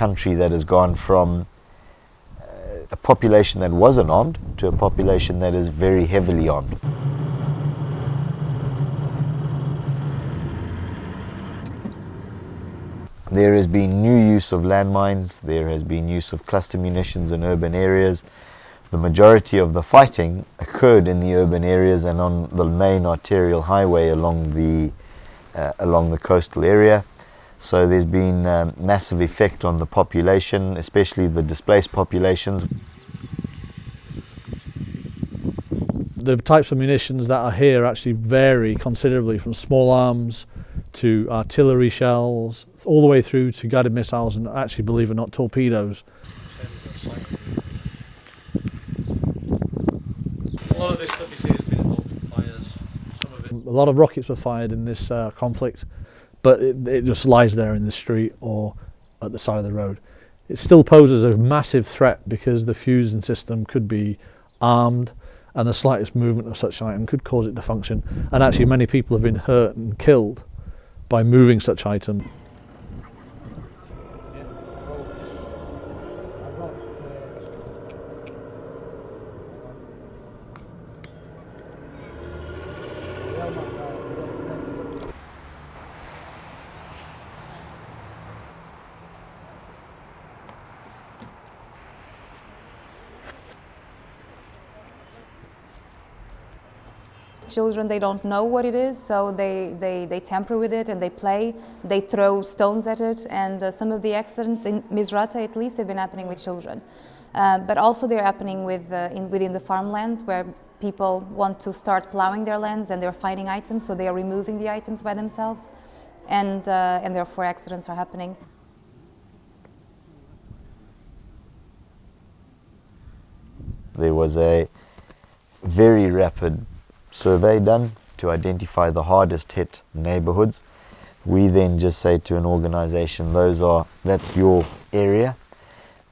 country that has gone from a population that wasn't armed to a population that is very heavily armed. There has been new use of landmines, there has been use of cluster munitions in urban areas. The majority of the fighting occurred in the urban areas and on the main arterial highway along the coastal area. So there's been massive effect on the population, especially the displaced populations. The types of munitions that are here actually vary considerably, from small arms to artillery shells, all the way through to guided missiles and, actually, believe it or not, torpedoes. A lot of this stuff you see has been involved in fires. A lot of rockets were fired in this conflict, but it just lies there in the street or at the side of the road. It still poses a massive threat because the fusing system could be armed, and the slightest movement of such an item could cause it to function. And actually many people have been hurt and killed by moving such items. Children, they don't know what it is, so they tamper with it and they play, they throw stones at it, and some of the accidents in Misrata at least have been happening with children. But also they're happening within the farmlands where people want to start plowing their lands and they're finding items, so they are removing the items by themselves, and therefore accidents are happening. There was a very rapid survey done to identify the hardest hit neighborhoods. We then just say to an organization, that's your area,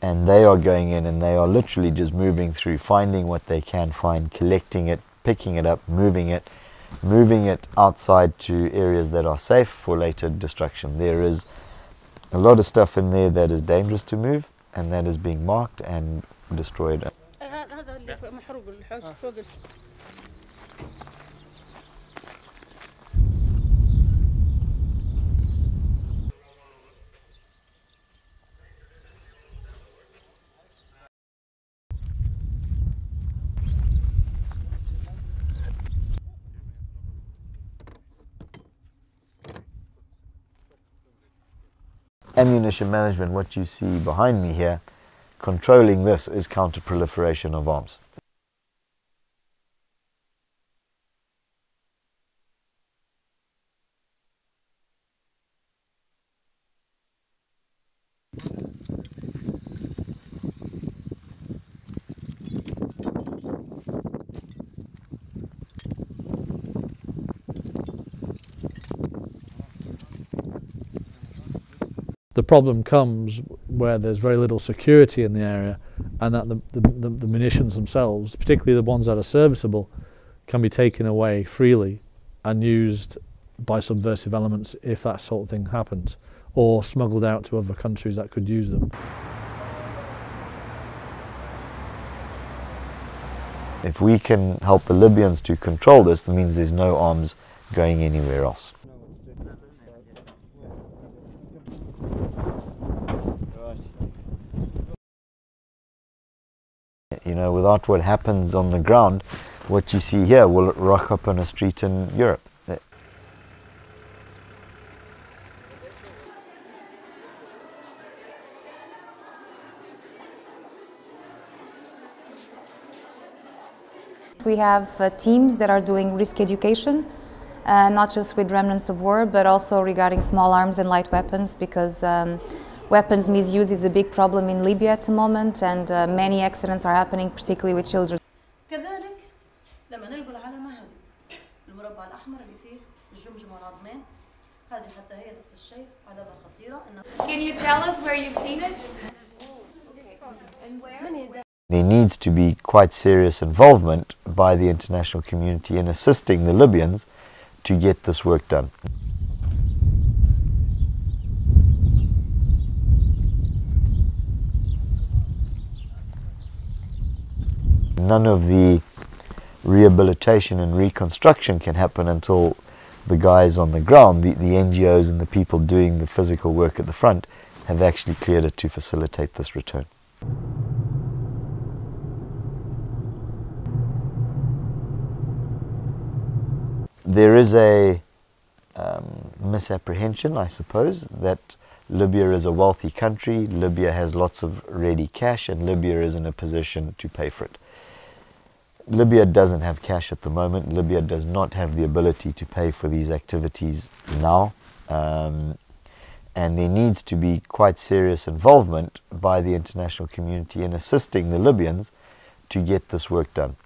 and they are going in and they are literally just moving through, finding what they can find, collecting it, picking it up, moving it outside to areas that are safe for later destruction. There is a lot of stuff in there that is dangerous to move, and that is being marked and destroyed. Ammunition management, what you see behind me here, controlling this is counter-proliferation of arms. The problem comes where there's very little security in the area, and that the munitions themselves, particularly the ones that are serviceable, can be taken away freely and used by subversive elements if that sort of thing happens, or smuggled out to other countries that could use them. If we can help the Libyans to control this, that means there's no arms going anywhere else. You know, without what happens on the ground, what you see here will rock up on a street in Europe. We have teams that are doing risk education, not just with remnants of war, but also regarding small arms and light weapons, because weapons misuse is a big problem in Libya at the moment, and many accidents are happening, particularly with children. Can you tell us where you've seen it? And where? There needs to be quite serious involvement by the international community in assisting the Libyans to get this work done. none of the rehabilitation and reconstruction can happen until the guys on the ground, the NGOs and the people doing the physical work at the front, have actually cleared it to facilitate this return. There is a misapprehension, I suppose, that Libya is a wealthy country, Libya has lots of ready cash, and Libya is in a position to pay for it. Libya doesn't have cash at the moment. Libya does not have the ability to pay for these activities now. And there needs to be quite serious involvement by the international community in assisting the Libyans to get this work done.